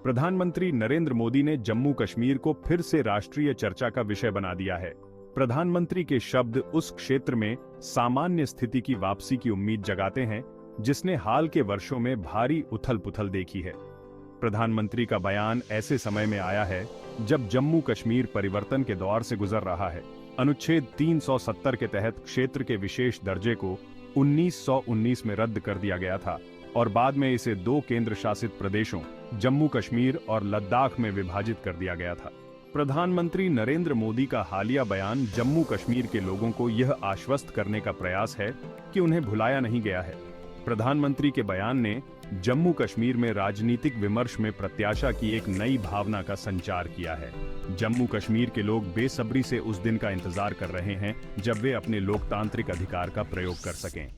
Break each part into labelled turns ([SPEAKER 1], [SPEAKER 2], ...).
[SPEAKER 1] प्रधानमंत्री नरेंद्र मोदी ने जम्मू कश्मीर को फिर से राष्ट्रीय चर्चा का विषय बना दिया है। प्रधानमंत्री के शब्द उस क्षेत्र में सामान्य स्थिति की वापसी की उम्मीद जगाते हैं जिसने हाल के वर्षों में भारी उथल-पुथल देखी है। प्रधानमंत्री का बयान ऐसे समय में आया है जब जम्मू कश्मीर परिवर्तन के दौर से गुजर रहा है। अनुच्छेद 370 के तहत क्षेत्र के विशेष दर्जे को 1919 में रद्द कर दिया गया था और बाद में इसे 2 केंद्र शासित प्रदेशों जम्मू कश्मीर और लद्दाख में विभाजित कर दिया गया था। प्रधानमंत्री नरेंद्र मोदी का हालिया बयान जम्मू कश्मीर के लोगों को यह आश्वस्त करने का प्रयास है कि उन्हें भुलाया नहीं गया है। प्रधानमंत्री के बयान ने जम्मू कश्मीर में राजनीतिक विमर्श में प्रत्याशा की एक नई भावना का संचार किया है। जम्मू कश्मीर के लोग बेसब्री से उस दिन का इंतजार कर रहे हैं जब वे अपने लोकतांत्रिक अधिकार का प्रयोग कर सकें।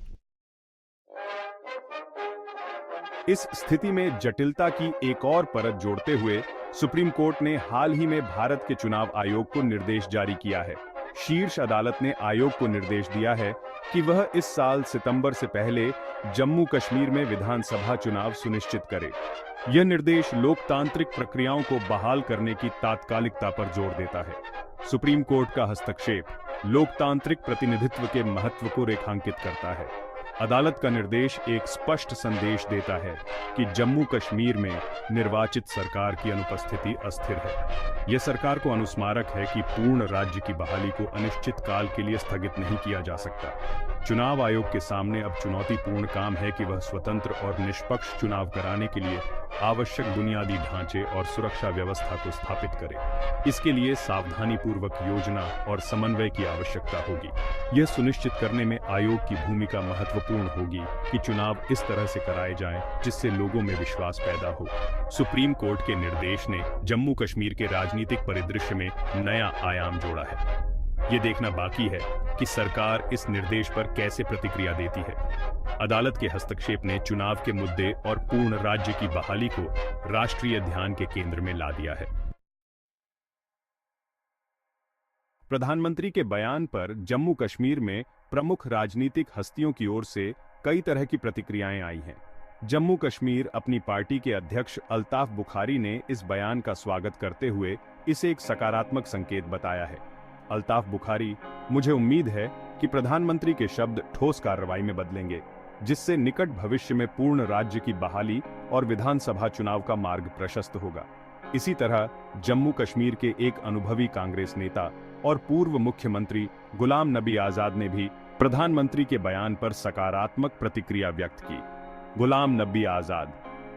[SPEAKER 1] इस स्थिति में जटिलता की एक और परत जोड़ते हुए सुप्रीम कोर्ट ने हाल ही में भारत के चुनाव आयोग को निर्देश जारी किया है। शीर्ष अदालत ने आयोग को निर्देश दिया है कि वह इस साल सितंबर से पहले जम्मू कश्मीर में विधानसभा चुनाव सुनिश्चित करे। यह निर्देश लोकतांत्रिक प्रक्रियाओं को बहाल करने की तात्कालिकता पर जोर देता है। सुप्रीम कोर्ट का हस्तक्षेप लोकतांत्रिक प्रतिनिधित्व के महत्व को रेखांकित करता है। अदालत का निर्देश एक स्पष्ट संदेश देता है कि जम्मू कश्मीर में निर्वाचित सरकार की अनुपस्थिति अस्थिर है। यह सरकार को अनुस्मारक है कि पूर्ण राज्य की बहाली को अनिश्चित काल के लिए स्थगित नहीं किया जा सकता। चुनाव आयोग के सामने अब चुनौतीपूर्ण काम है कि वह स्वतंत्र और निष्पक्ष चुनाव कराने के लिए आवश्यक बुनियादी ढांचे और सुरक्षा व्यवस्था को स्थापित करे। इसके लिए सावधानीपूर्वक योजना और समन्वय की आवश्यकता होगी। यह सुनिश्चित करने में आयोग की भूमिका महत्वपूर्ण होगी कि चुनाव इस तरह से कराए जाएं जिससे लोगों में विश्वास पैदा हो। सुप्रीम कोर्ट के निर्देश ने जम्मू कश्मीर के राजनीतिक परिदृश्य में नया आयाम जोड़ा है। ये देखना बाकी है कि सरकार इस निर्देश पर कैसे प्रतिक्रिया देती है। अदालत के हस्तक्षेप ने चुनाव के मुद्दे और पूर्ण राज्य की बहाली को राष्ट्रीय ध्यान के केंद्र में ला दिया है। प्रधानमंत्री के बयान पर जम्मू कश्मीर में प्रमुख राजनीतिक हस्तियों की ओर से कई तरह की प्रतिक्रियाएं आई हैं। जम्मू कश्मीर अपनी पार्टी के अध्यक्ष अल्ताफ बुखारी ने इस बयान का स्वागत करते हुए इसे एक सकारात्मक संकेत बताया है। अल्ताफ बुखारी, मुझे उम्मीद है कि प्रधानमंत्री के शब्द ठोस कार्रवाई में बदलेंगे, जिससे निकट भविष्य में पूर्ण राज्य की बहाली और विधानसभा चुनाव का मार्ग प्रशस्त होगा। इसी तरह जम्मू कश्मीर के एक अनुभवी कांग्रेस नेता और पूर्व मुख्यमंत्री गुलाम नबी आजाद ने भी प्रधानमंत्री के बयान पर सकारात्मक प्रतिक्रिया व्यक्त की। गुलाम नबी आजाद,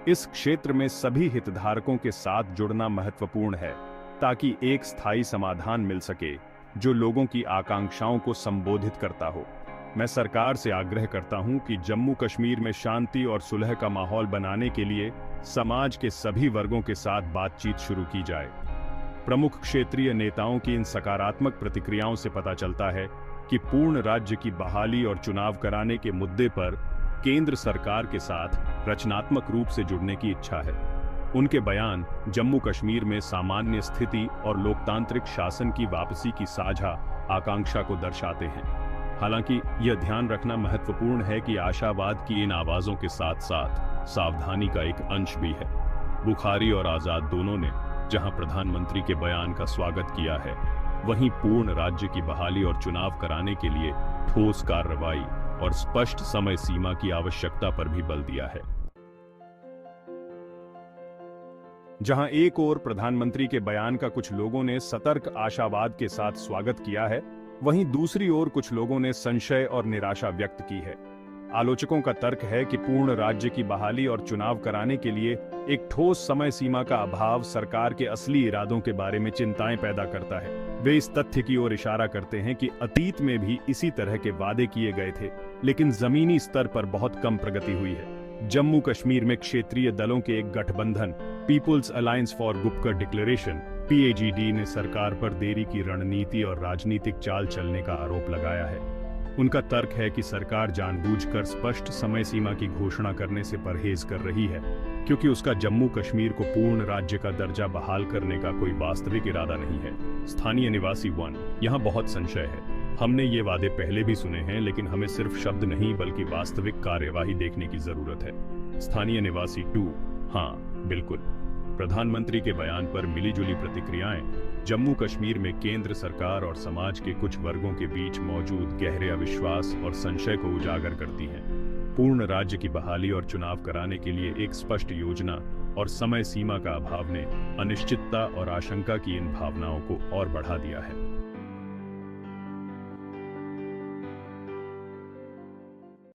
[SPEAKER 1] इस क्षेत्र में सभी हितधारकों के साथ जुड़ना महत्वपूर्ण है ताकि एक स्थायी समाधान मिल सके जो लोगों की आकांक्षाओं को संबोधित करता हो। मैं सरकार से आग्रह करता हूं कि जम्मू कश्मीर में शांति और सुलह का माहौल बनाने के लिए समाज के सभी वर्गों के साथ बातचीत शुरू की जाए। प्रमुख क्षेत्रीय नेताओं की इन सकारात्मक प्रतिक्रियाओं से पता चलता है कि पूर्ण राज्य की बहाली और चुनाव कराने के मुद्दे पर केंद्र सरकार के साथ रचनात्मक रूप से जुड़ने की इच्छा है। उनके बयान जम्मू कश्मीर में सामान्य स्थिति और लोकतांत्रिक शासन की वापसी की साझा आकांक्षा को दर्शाते हैं। हालांकि यह ध्यान रखना महत्वपूर्ण है कि आशावाद की इन आवाजों के साथ साथ सावधानी का एक अंश भी है। बुखारी और आजाद दोनों ने जहां प्रधानमंत्री के बयान का स्वागत किया है, वहीं पूर्ण राज्य की बहाली और चुनाव कराने के लिए ठोस कार्रवाई और स्पष्ट समय सीमा की आवश्यकता पर भी बल दिया है। जहां एक ओर प्रधानमंत्री के बयान का कुछ लोगों ने सतर्क आशावाद के साथ स्वागत किया है, वहीं दूसरी ओर कुछ लोगों ने संशय और निराशा व्यक्त की है। आलोचकों का तर्क है कि पूर्ण राज्य की बहाली और चुनाव कराने के लिए एक ठोस समय सीमा का अभाव सरकार के असली इरादों के बारे में चिंताएं पैदा करता है। वे इस तथ्य की ओर इशारा करते हैं कि अतीत में भी इसी तरह के वादे किए गए थे, लेकिन जमीनी स्तर पर बहुत कम प्रगति हुई है। जम्मू कश्मीर में क्षेत्रीय दलों के एक गठबंधन people's alliance for Gupkar declaration (PAGD) ने सरकार पर देरी की रणनीति और राजनीतिक चाल चलने का आरोप लगाया है। उनका तर्क है कि सरकार जानबूझकर स्पष्ट समय सीमा की घोषणा करने से परहेज कर रही है, क्योंकि उसका जम्मू कश्मीर को पूर्ण राज्य का दर्जा बहाल करने का कोई वास्तविक इरादा नहीं है। स्थानीय निवासी 1, यहाँ बहुत संशय है। हमने ये वादे पहले भी सुने हैं, लेकिन हमें सिर्फ शब्द नहीं बल्कि वास्तविक कार्यवाही देखने की जरूरत है। स्थानीय निवासी 2, हाँ बिल्कुल, प्रधानमंत्री के बयान पर मिलीजुली प्रतिक्रियाएं जम्मू कश्मीर में केंद्र सरकार और समाज के कुछ वर्गों के बीच मौजूद गहरे अविश्वास और संशय को उजागर करती हैं। पूर्ण राज्य की बहाली और चुनाव कराने के लिए एक स्पष्ट योजना और समय सीमा का अभाव ने अनिश्चितता और आशंका की इन भावनाओं को और बढ़ा दिया है।